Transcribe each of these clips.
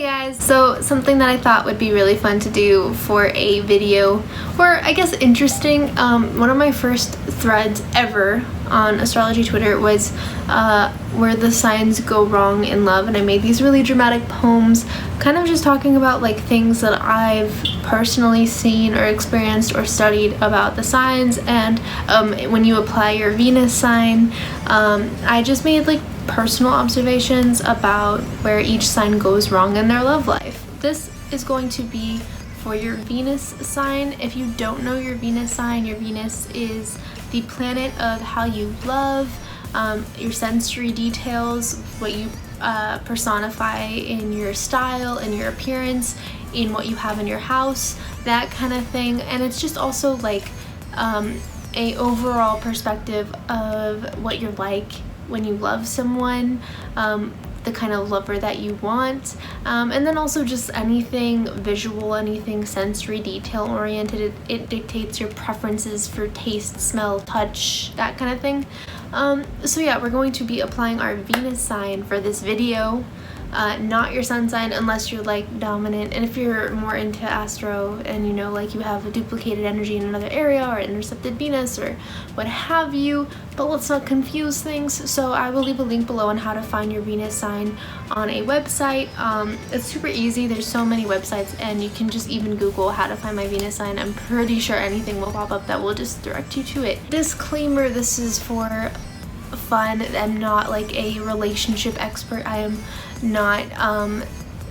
guys, so something that I thought would be really fun to do for a video, or I guess interesting, one of my first threads ever on astrology Twitter was where the signs go wrong in love, and I made these really dramatic poems kind of just talking about like things that I've personally seen or experienced or studied about the signs, and when you apply your Venus sign, I just made like personal observations about where each sign goes wrong in their love life. This is going to be for your Venus sign. If you don't know your Venus sign, your Venus is the planet of how you love, your sensory details, what you personify in your style, in your appearance, in what you have in your house, that kind of thing. And it's just also like a overall perspective of what you're like when you love someone, the kind of lover that you want, and then also just anything visual, anything sensory detail oriented. It dictates your preferences for taste, smell, touch, that kind of thing. So yeah, we're going to be applying our Venus sign for this video, not your sun sign unless you're like dominant, and if you're more into astro and you know, like you have a duplicated energy in another area or intercepted Venus or what have you. But let's not confuse things, so I will leave a link below on how to find your Venus sign on a website. It's super easy, there's so many websites, and you can just even Google how to find my Venus sign. I'm pretty sure anything will pop up that will just direct you to it. Disclaimer, this is for fun. I'm not like a relationship expert. I am not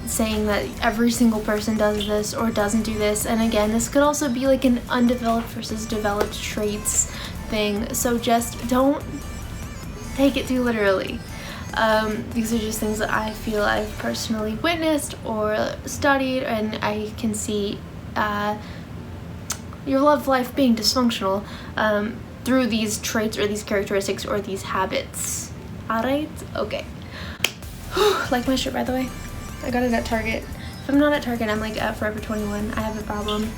saying that every single person does this or doesn't do this, and again, this could also be like an undeveloped versus developed traits thing, so just don't take it too literally. These are just things that I feel I've personally witnessed or studied, and I can see your love life being dysfunctional through these traits or these characteristics or these habits. Alright? Okay. Like my shirt, by the way. I got it at Target. If I'm not at Target, I'm like at Forever 21. I have a problem.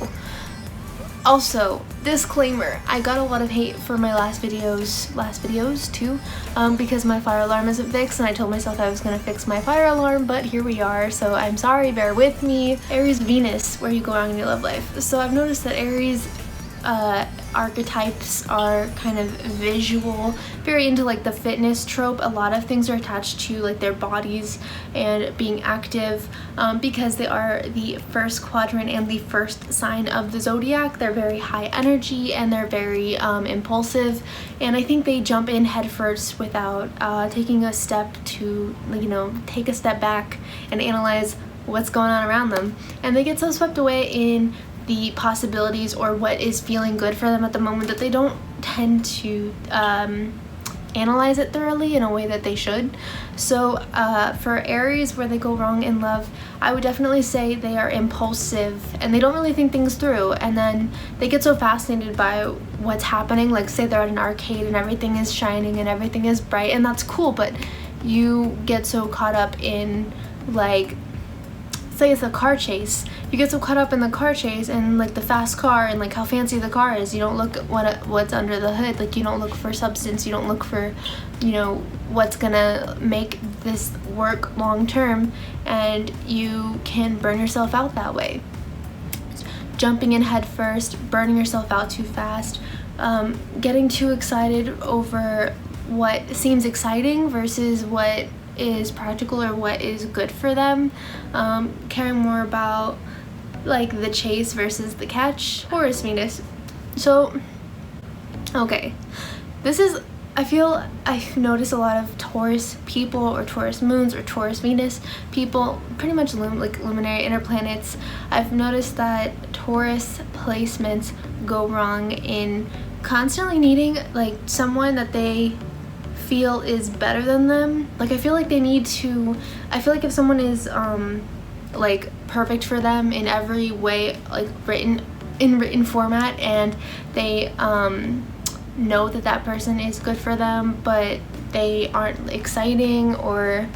Also, disclaimer, I got a lot of hate for my last videos too, because my fire alarm isn't fixed, and I told myself I was gonna fix my fire alarm, but here we are, so I'm sorry, bear with me. Aries Venus, where you go wrong in your love life. So I've noticed that Aries archetypes are kind of visual, very into like the fitness trope. A lot of things are attached to like their bodies and being active, because they are the first quadrant and the first sign of the zodiac. They're very high energy and they're very impulsive, and I think they jump in head first without taking a step to, you know, take a step back and analyze what's going on around them, and they get so swept away in the possibilities or what is feeling good for them at the moment that they don't tend to analyze it thoroughly in a way that they should. So for Aries, where they go wrong in love, I would definitely say they are impulsive and they don't really think things through, and then they get so fascinated by what's happening. Like say they're at an arcade and everything is shining and everything is bright, and that's cool, but you get so caught up in, like, say it's a car chase, you get so caught up in the car chase and like the fast car and like how fancy the car is, you don't look at what's under the hood. Like you don't look for substance, you don't look for, you know, what's gonna make this work long term, and you can burn yourself out that way. Jumping in head first, burning yourself out too fast, getting too excited over what seems exciting versus what is practical or what is good for them, caring more about like the chase versus the catch. Taurus Venus. So okay, this is, I feel I've noticed a lot of Taurus people or Taurus moons or Taurus Venus people, pretty much like luminary inner planets. I've noticed that Taurus placements go wrong in constantly needing like someone that they feel is better than them. Like I feel like they need to, I feel like if someone is like perfect for them in every way, like written format, and they know that that person is good for them, but they aren't exciting, or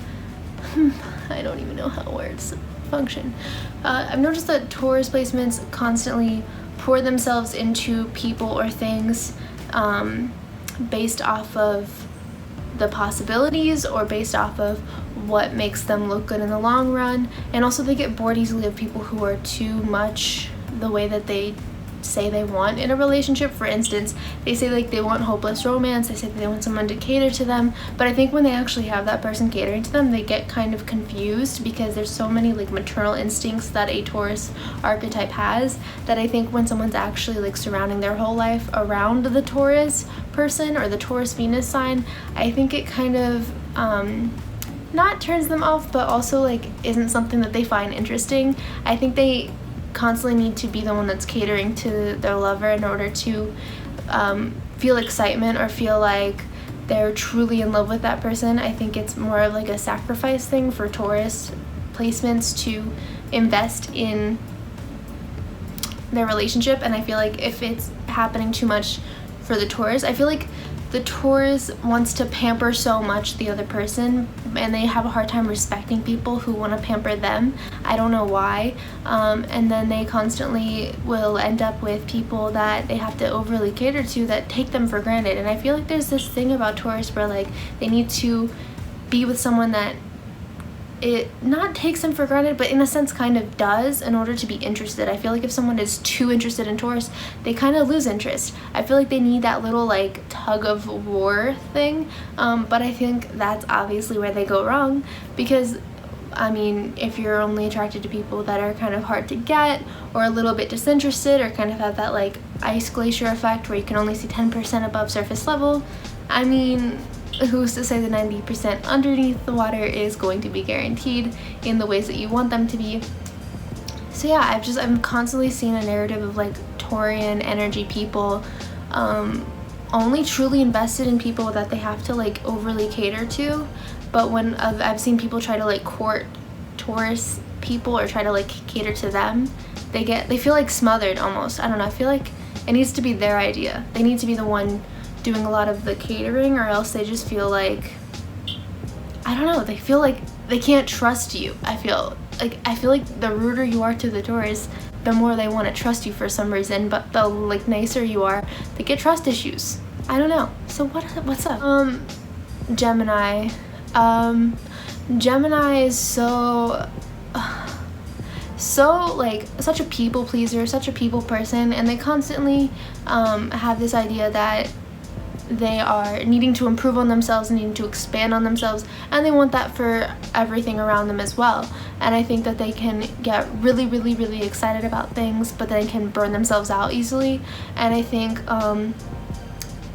I don't even know how words function. I've noticed that Taurus placements constantly pour themselves into people or things based off of the possibilities or based off of what makes them look good in the long run, and also they get bored easily of people who are too much the way that they say they want in a relationship. For instance, they say like they want hopeless romance, they say that they want someone to cater to them, but I think when they actually have that person catering to them, they get kind of confused because there's so many like maternal instincts that a Taurus archetype has, that I think when someone's actually like surrounding their whole life around the Taurus person or the Taurus Venus sign, I think it kind of not turns them off, but also like isn't something that they find interesting. I think they constantly need to be the one that's catering to their lover in order to feel excitement or feel like they're truly in love with that person. I think it's more of like a sacrifice thing for Taurus placements to invest in their relationship, and I feel like if it's happening too much for the Taurus, I feel like the Taurus wants to pamper so much the other person, and they have a hard time respecting people who want to pamper them. I don't know why. And then they constantly will end up with people that they have to overly cater to that take them for granted. And I feel like there's this thing about Taurus where like they need to be with someone that it not takes them for granted, but in a sense kind of does, in order to be interested. I feel like if someone is too interested in Taurus, they kind of lose interest. I feel like they need that little like tug of war thing, but I think that's obviously where they go wrong, because I mean, if you're only attracted to people that are kind of hard to get or a little bit disinterested or kind of have that like ice glacier effect where you can only see 10% above surface level, I mean, who's to say the 90% underneath the water is going to be guaranteed in the ways that you want them to be? So yeah, I'm constantly seeing a narrative of like Taurian energy people only truly invested in people that they have to like overly cater to. But when I've seen people try to like court Taurus people or try to like cater to them, they feel like smothered almost. I don't know, I feel like it needs to be their idea. They need to be the one doing a lot of the catering, or else they just feel like, I don't know, they feel like they can't trust you. I feel like the ruder you are to the Taurus, the more they want to trust you for some reason, but the like nicer you are, they get trust issues. I don't know. So what's up? Gemini. Gemini is so like such a people pleaser, such a people person, and they constantly have this idea that they are needing to improve on themselves, needing to expand on themselves, and they want that for everything around them as well. And I think that they can get really, really, really excited about things, but they can burn themselves out easily. And I think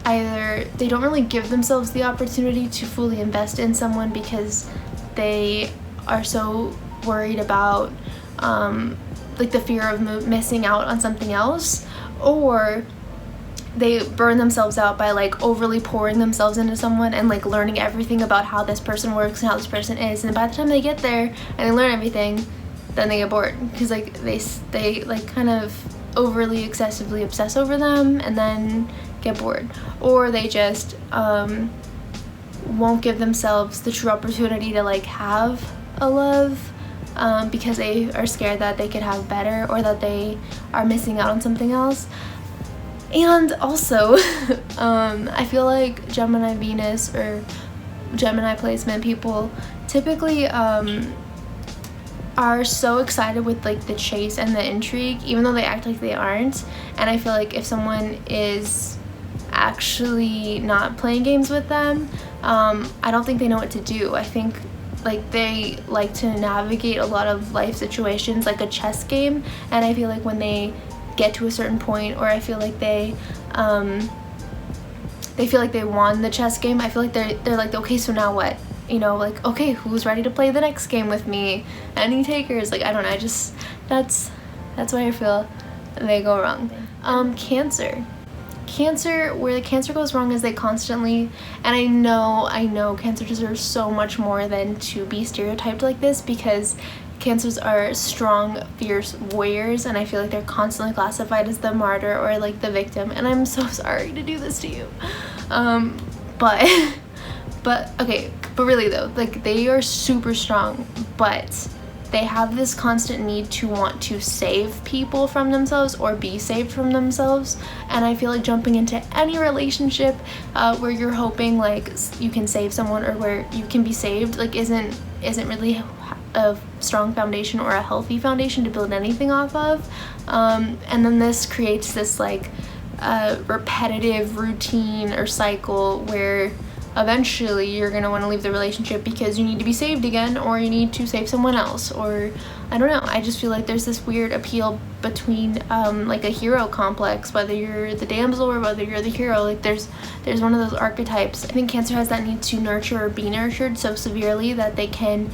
either they don't really give themselves the opportunity to fully invest in someone because they are so worried about like the fear of missing out on something else, or they burn themselves out by like overly pouring themselves into someone and like learning everything about how this person works and how this person is, and by the time they get there and they learn everything, then they get bored because like they like kind of overly excessively obsess over them and then get bored, or they just won't give themselves the true opportunity to like have a love because they are scared that they could have better, or that they are missing out on something else. And also, I feel like Gemini Venus or Gemini placement people typically are so excited with like the chase and the intrigue, even though they act like they aren't. And I feel like if someone is actually not playing games with them, I don't think they know what to do. I think like they like to navigate a lot of life situations like a chess game, and I feel like when they get to a certain point, or I feel like they feel like they won the chess game, I feel like they're like, okay, so now what? You know, like, okay, who's ready to play the next game with me? Any takers? Like, I don't know, I just, that's why I feel they go wrong. Cancer, where the Cancer goes wrong is they constantly, and I know Cancer deserves so much more than to be stereotyped like this, because Cancers are strong, fierce warriors, and I feel like they're constantly classified as the martyr or like the victim, and I'm so sorry to do this to you. But okay, but really though, like they are super strong, but they have this constant need to want to save people from themselves or be saved from themselves. And I feel like jumping into any relationship where you're hoping like you can save someone or where you can be saved, like isn't isn't really a strong foundation or a healthy foundation to build anything off of. And then this creates this like repetitive routine or cycle where eventually you're going to want to leave the relationship because you need to be saved again, or you need to save someone else, or I don't know. I just feel like there's this weird appeal between like a hero complex, whether you're the damsel or whether you're the hero. Like there's one of those archetypes. I think Cancer has that need to nurture or be nurtured so severely that they can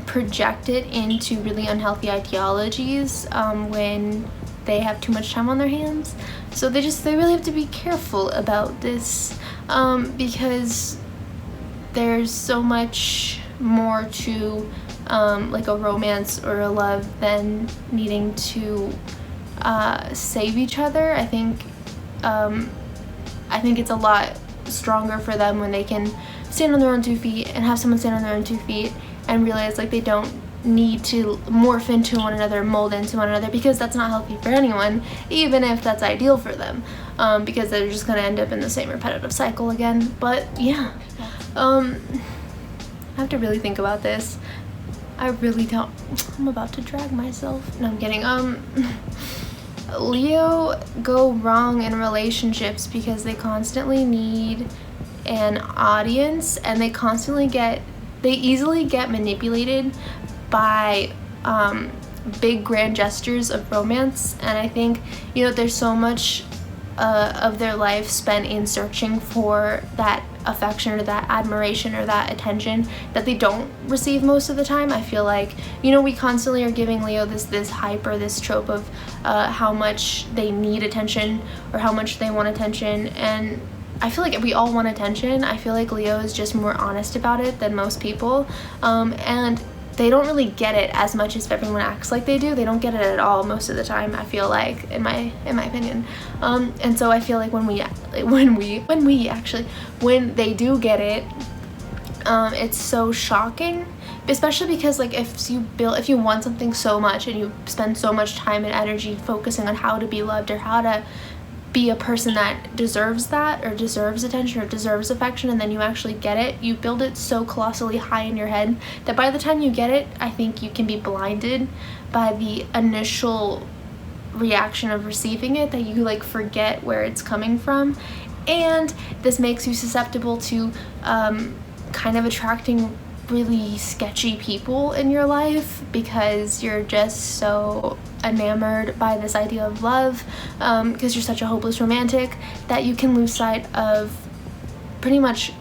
project it into really unhealthy ideologies when they have too much time on their hands. So they really have to be careful about this, because there's so much more to like a romance or a love than needing to save each other. I think it's a lot stronger for them when they can stand on their own 2 feet and have someone stand on their own 2 feet and realize like they don't need to morph into one another, mold into one another, because that's not healthy for anyone, even if that's ideal for them, because they're just gonna end up in the same repetitive cycle again. But yeah, I have to really think about this. I really don't. I'm about to drag myself. No, I'm kidding. Leo go wrong in relationships because they constantly need an audience, and they easily get manipulated by big grand gestures of romance. And I think, you know, there's so much of their life spent in searching for that affection or that admiration or that attention that they don't receive most of the time. I feel like, you know, we constantly are giving Leo this hype or this trope of how much they need attention or how much they want attention, and I feel like we all want attention. I feel like Leo is just more honest about it than most people, and they don't really get it as much as everyone acts like they do. They don't get it at all most of the time, I feel like, in my opinion. And so I feel like when they do get it, it's so shocking, especially because like if you want something so much and you spend so much time and energy focusing on how to be loved or how to be a person that deserves that or deserves attention or deserves affection, and then you actually get it, you build it so colossally high in your head that by the time you get it, I think you can be blinded by the initial reaction of receiving it, that you like forget where it's coming from. And this makes you susceptible to kind of attracting really sketchy people in your life because you're just so enamored by this idea of love, because you're such a hopeless romantic that you can lose sight of pretty much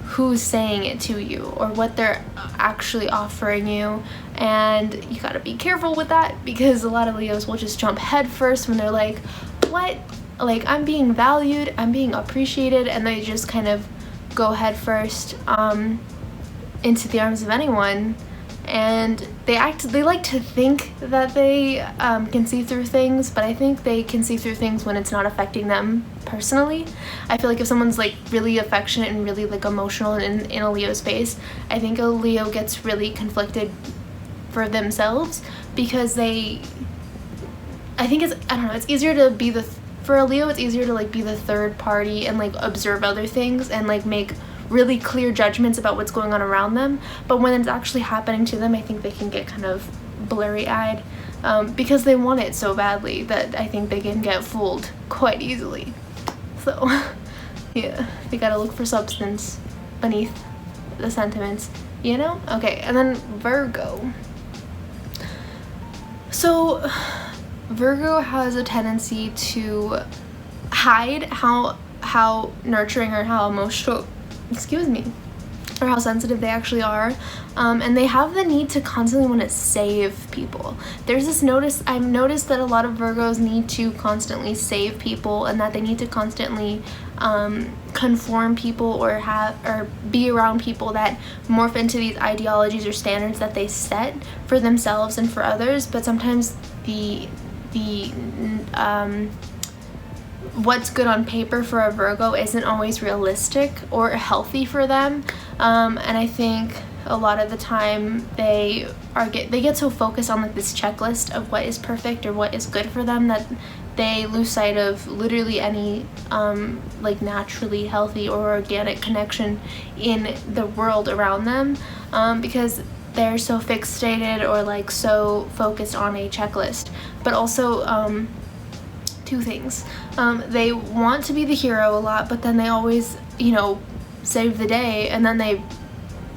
who's saying it to you or what they're actually offering you. And you gotta be careful with that, because a lot of Leos will just jump head first when they're like, what? Like, I'm being valued, I'm being appreciated, and they just kind of go head first into the arms of anyone. And they like to think that they can see through things, but I think they can see through things when it's not affecting them personally. I feel like if someone's like really affectionate and really like emotional in a Leo space, I think a Leo gets really conflicted for themselves, because I think it's easier to be for a Leo, it's easier to like be the third party and like observe other things and like make really clear judgments about what's going on around them. But when it's actually happening to them, I think they can get kind of blurry-eyed because they want it so badly that I think they can get fooled quite easily. So yeah, they gotta look for substance beneath the sentiments, you know? Okay, and then Virgo. So Virgo has a tendency to hide how nurturing or how emotional, or how sensitive they actually are, and they have the need to constantly want to save people. I've noticed that a lot of Virgos need to constantly save people, and that they need to constantly conform people or be around people that morph into these ideologies or standards that they set for themselves and for others. But sometimes the what's good on paper for a Virgo isn't always realistic or healthy for them, and I think a lot of the time they get so focused on like this checklist of what is perfect or what is good for them that they lose sight of literally any like naturally healthy or organic connection in the world around them, because they're so fixated or like so focused on a checklist. But also two things. They want to be the hero a lot, but then they always, you know, save the day, and then they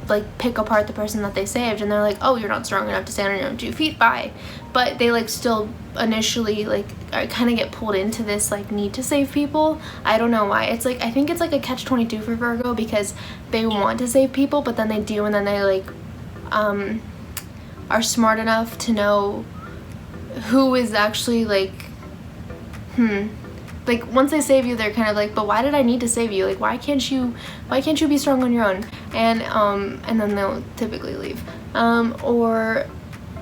like pick apart the person that they saved, and they're like, oh, you're not strong enough to stand on your own 2 feet, bye. But they like still initially like kind of get pulled into this like need to save people. I don't know why. It's like, I think it's like a catch-22 for Virgo, because they want to save people, but then they do, and then they like are smart enough to know who is actually like like once they save you, they're kind of like, but why did I need to save you? Like, why can't you be strong on your own? And then they'll typically leave. Or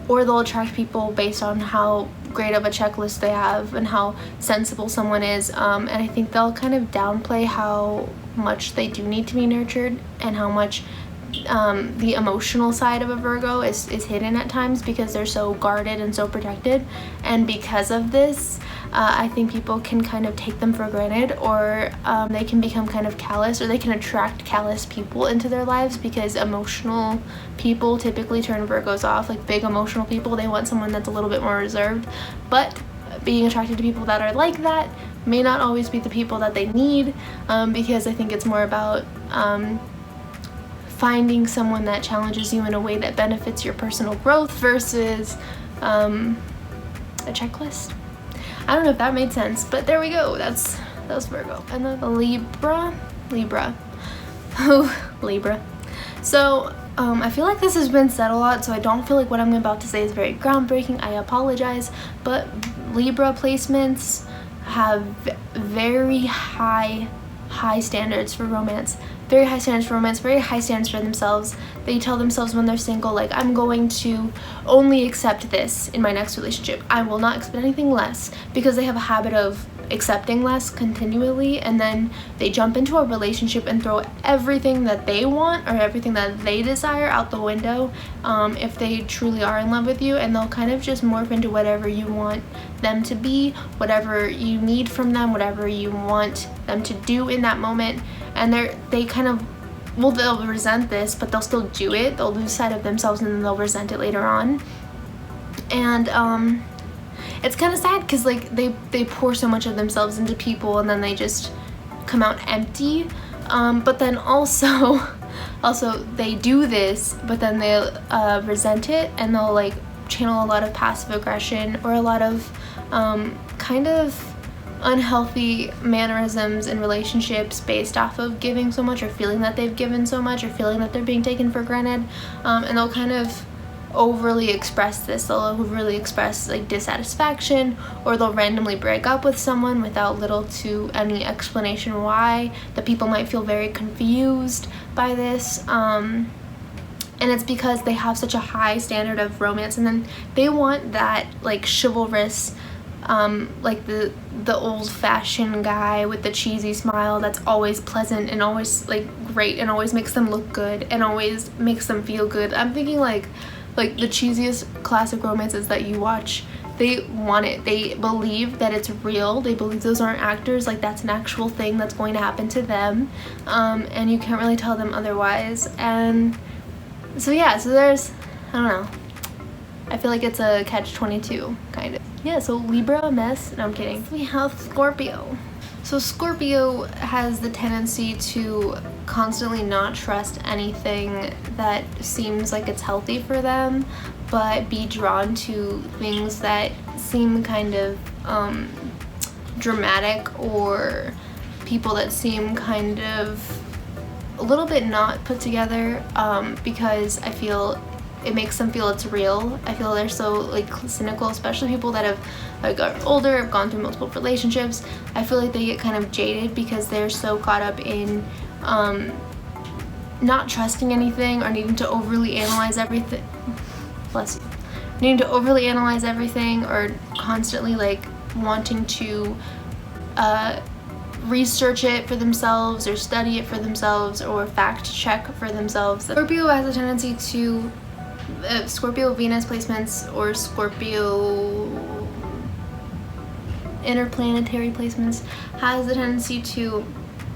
they'll attract people based on how great of a checklist they have and how sensible someone is. And I think they'll kind of downplay how much they do need to be nurtured, and how much the emotional side of a Virgo is hidden at times, because they're so guarded and so protected. And because of this, I think people can kind of take them for granted, or they can become kind of callous, or they can attract callous people into their lives, because emotional people typically turn Virgos off. Like big emotional people, they want someone that's a little bit more reserved. But being attracted to people that are like that may not always be the people that they need, because I think it's more about finding someone that challenges you in a way that benefits your personal growth versus a checklist. I don't know if that made sense, but there we go. That was Virgo. And then Libra. Oh, Libra. So I feel like this has been said a lot, so I don't feel like what I'm about to say is very groundbreaking. I apologize, but Libra placements have very high standards for romance. Very high standards for romance, very high standards for themselves. They tell themselves when they're single, like, I'm going to only accept this in my next relationship. I will not accept anything less, because they have a habit of accepting less continually, and then they jump into a relationship and throw everything that they want or everything that they desire out the window, if they truly are in love with you, and they'll kind of just morph into whatever you want them to be, whatever you need from them, whatever you want them to do in that moment. And they kind of, well, they'll resent this, but they'll still do it. They'll lose sight of themselves, and then they'll resent it later on. And it's kind of sad, because like they pour so much of themselves into people, and then they just come out empty. But then also they do this, but then they resent it, and they'll like channel a lot of passive aggression, or a lot of kind of unhealthy mannerisms in relationships based off of giving so much, or feeling that they've given so much, or feeling that they're being taken for granted. And they'll kind of overly express this. They'll overly express like dissatisfaction, or they'll randomly break up with someone without little to any explanation why. The people might feel very confused by this, and it's because they have such a high standard of romance, and then they want that like chivalrous, like the old-fashioned guy with the cheesy smile that's always pleasant and always like great, and always makes them look good, and always makes them feel good. I'm thinking like the cheesiest classic romances that you watch, they want it. They believe that it's real. They believe those aren't actors, like that's an actual thing that's going to happen to them, and you can't really tell them otherwise. And so yeah, so there's, I don't know, I feel like it's a catch-22 kind of. Yeah, so Libra, a mess. No, I'm kidding. We have Scorpio. So Scorpio has the tendency to constantly not trust anything that seems like it's healthy for them, but be drawn to things that seem kind of dramatic, or people that seem kind of a little bit not put together, because I feel it makes them feel it's real. I feel they're so like cynical, especially people that have like are older, have gone through multiple relationships. I feel like they get kind of jaded, because they're so caught up in not trusting anything, or needing to overly analyze everything. Bless you. Needing to overly analyze everything, or constantly like wanting to research it for themselves, or study it for themselves, or fact check for themselves. Scorpio has a tendency to Scorpio Venus placements, or Scorpio interplanetary placements has the tendency to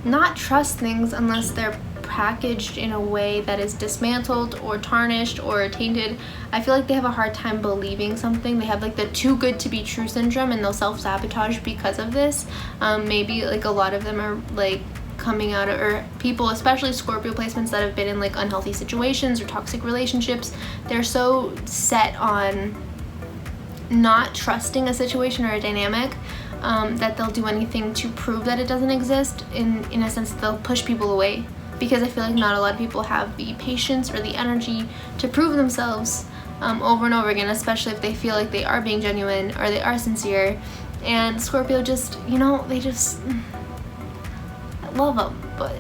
not trust things unless they're packaged in a way that is dismantled or tarnished or tainted. I feel like they have a hard time believing something. They have like the too good to be true syndrome, and they'll self-sabotage because of this. Maybe like a lot of them are like coming out of, or people, especially Scorpio placements that have been in like unhealthy situations or toxic relationships, they're so set on not trusting a situation or a dynamic that they'll do anything to prove that it doesn't exist. In a sense, they'll push people away, because I feel like not a lot of people have the patience or the energy to prove themselves over and over again, especially if they feel like they are being genuine or they are sincere. And Scorpio just, you know, they just love them, but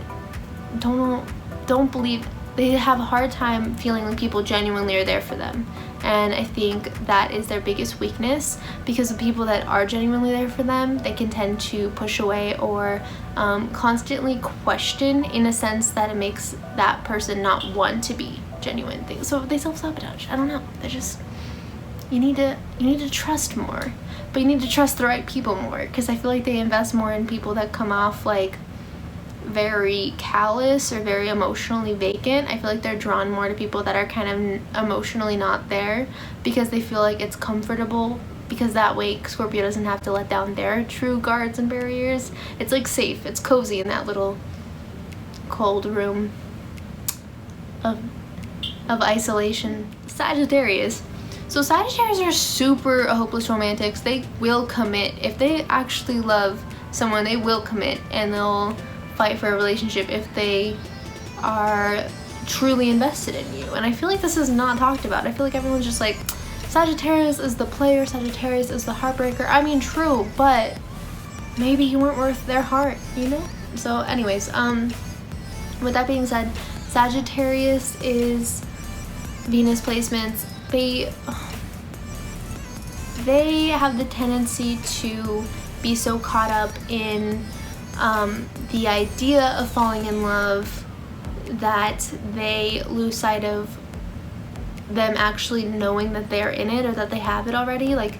don't believe. They have a hard time feeling like people genuinely are there for them. And I think that is their biggest weakness, because the people that are genuinely there for them, they can tend to push away or constantly question, in a sense that it makes that person not want to be genuine things. So they self-sabotage. I don't know. They're just, you need to trust more, but you need to trust the right people more, because I feel like they invest more in people that come off like very callous or very emotionally vacant. I feel like they're drawn more to people that are kind of emotionally not there, because they feel like it's comfortable, because that way Scorpio doesn't have to let down their true guards and barriers. It's like safe, it's cozy in that little cold room of isolation. Sagittarius. So Sagittarius are super hopeless romantics. They will commit. If they actually love someone, they will commit, and they'll fight for a relationship if they are truly invested in you. And I feel like this is not talked about. I feel like everyone's just like, Sagittarius is the player, Sagittarius is the heartbreaker. I mean, true, but maybe you weren't worth their heart, you know? So anyways, with that being said, Sagittarius is Venus placements. They have the tendency to be so caught up in the idea of falling in love that they lose sight of them actually knowing that they're in it, or that they have it already. Like,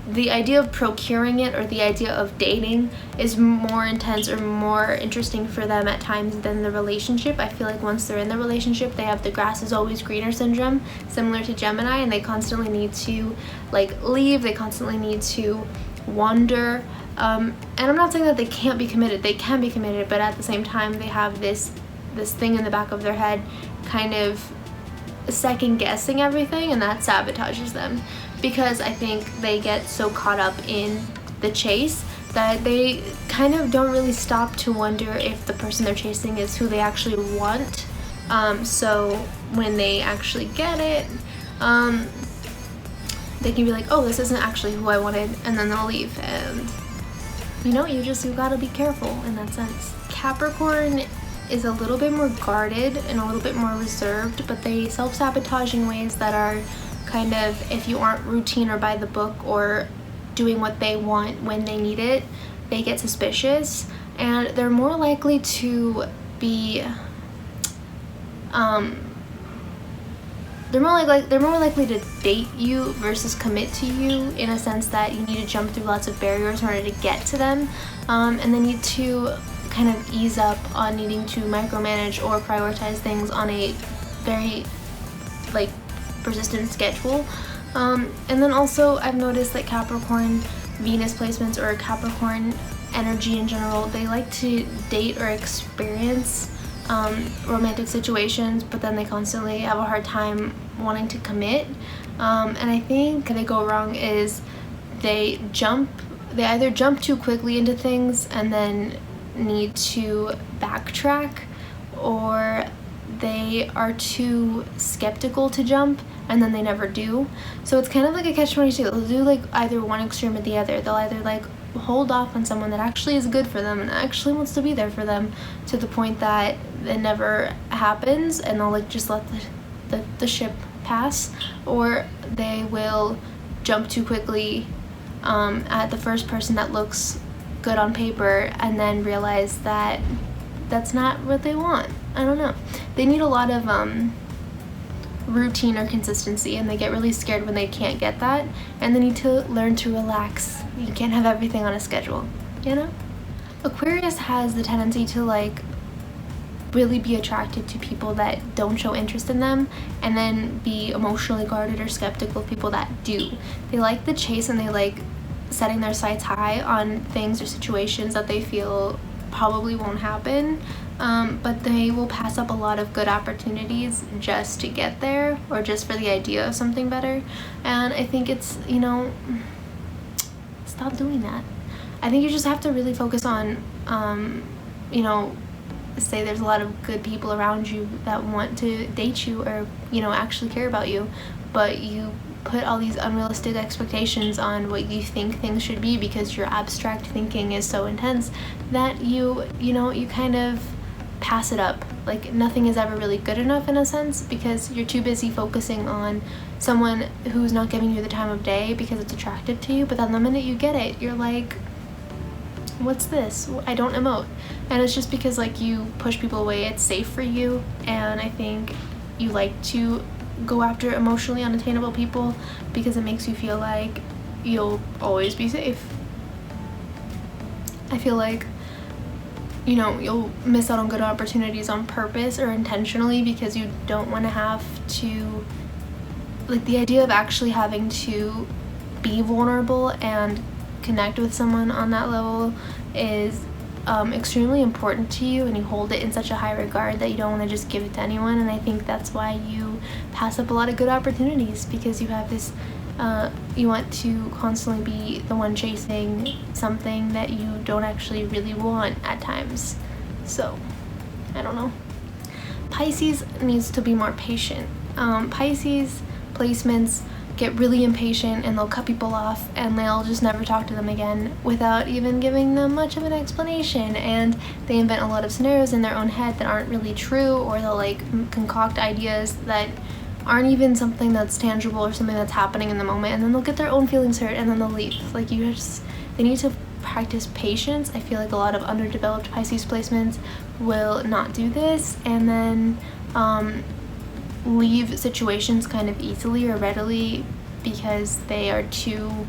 the idea of procuring it or the idea of dating is more intense or more interesting for them at times than the relationship. I feel like once they're in the relationship, they have the grass is always greener syndrome, similar to Gemini, and they constantly need to like leave, they constantly need to wander. And I'm not saying that they can't be committed. They can be committed, but at the same time, they have this thing in the back of their head kind of second guessing everything, and that sabotages them, because I think they get so caught up in the chase that they kind of don't really stop to wonder if the person they're chasing is who they actually want. So when they actually get it, they can be like, oh, this isn't actually who I wanted, and then they'll leave. And you know, you gotta be careful in that sense. Capricorn is a little bit more guarded and a little bit more reserved, but they self-sabotage in ways that are kind of, if you aren't routine or by the book or doing what they want when they need it, they get suspicious, and they're more likely to be they're more likely to date you versus commit to you, in a sense that you need to jump through lots of barriers in order to get to them, and then need to kind of ease up on needing to micromanage or prioritize things on a very like persistent schedule. And then also I've noticed that Capricorn Venus placements, or Capricorn energy in general, they like to date or experience romantic situations, but then they constantly have a hard time wanting to commit. And I think they go wrong is they either jump too quickly into things and then need to backtrack, or they are too skeptical to jump and then they never do. So it's kind of like a catch-22. They'll do like either one extreme or the other. They'll either like hold off on someone that actually is good for them and actually wants to be there for them, to the point that it never happens, and they'll like just let the ship pass, or they will jump too quickly at the first person that looks good on paper and then realize that that's not what they want. I don't know. They need a lot of routine or consistency, and they get really scared when they can't get that, and they need to learn to relax. You can't have everything on a schedule, you know? Aquarius has the tendency to like really be attracted to people that don't show interest in them, and then be emotionally guarded or skeptical of people that do. They like the chase, and they like setting their sights high on things or situations that they feel probably won't happen, but they will pass up a lot of good opportunities just to get there, or just for the idea of something better. And I think it's, you know, stop doing that. I think you just have to really focus on, you know, say there's a lot of good people around you that want to date you, or, you know, actually care about you, but you put all these unrealistic expectations on what you think things should be because your abstract thinking is so intense that you know, you kind of pass it up. Like nothing is ever really good enough in a sense, because you're too busy focusing on someone who's not giving you the time of day because it's attractive to you, but then the minute you get it, you're like, what's this? I don't emote. And it's just because like you push people away. It's safe for you, and I think you like to go after emotionally unattainable people because it makes you feel like you'll always be safe. I feel like, you know, you'll miss out on good opportunities on purpose or intentionally because you don't want to have to, like, the idea of actually having to be vulnerable and connect with someone on that level is extremely important to you, and you hold it in such a high regard that you don't want to just give it to anyone. And I think that's why you pass up a lot of good opportunities, because you have this you want to constantly be the one chasing something that you don't actually really want at times. So I don't know. Pisces needs to be more patient. Pisces placements get really impatient, and they'll cut people off, and they'll just never talk to them again without even giving them much of an explanation, and they invent a lot of scenarios in their own head that aren't really true, or they'll like concoct ideas that aren't even something that's tangible or something that's happening in the moment, and then they'll get their own feelings hurt, and then they'll leave. Like, they need to practice patience. I feel like a lot of underdeveloped Pisces placements will not do this, and then leave situations kind of easily or readily because they are too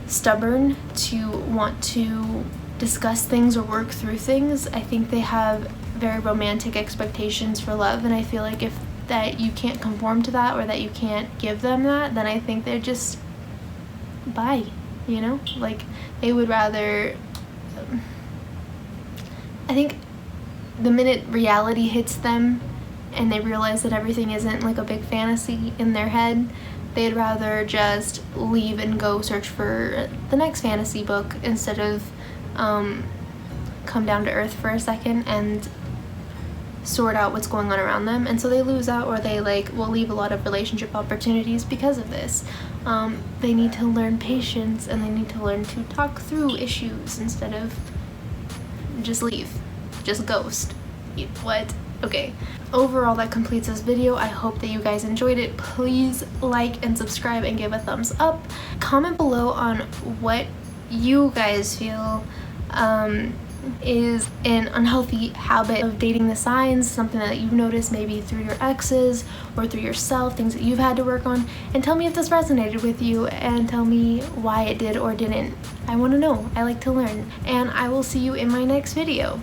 stubborn to want to discuss things or work through things. I think they have very romantic expectations for love, and I feel like if that you can't conform to that, or that you can't give them that, then I think they're just bye, you know? Like, they would rather, I think the minute reality hits them and they realize that everything isn't like a big fantasy in their head, they'd rather just leave and go search for the next fantasy book instead of come down to earth for a second and sort out what's going on around them. And so they lose out, or they like will leave a lot of relationship opportunities because of this. They need to learn patience, and they need to learn to talk through issues instead of just leave, just ghost. What? Okay, overall that completes this video. I hope that you guys enjoyed it. Please like and subscribe and give a thumbs up. Comment below on what you guys feel is an unhealthy habit of dating the signs, something that you've noticed maybe through your exes or through yourself, things that you've had to work on, and tell me if this resonated with you, and tell me why it did or didn't. I want to know. I like to learn, and I will see you in my next video.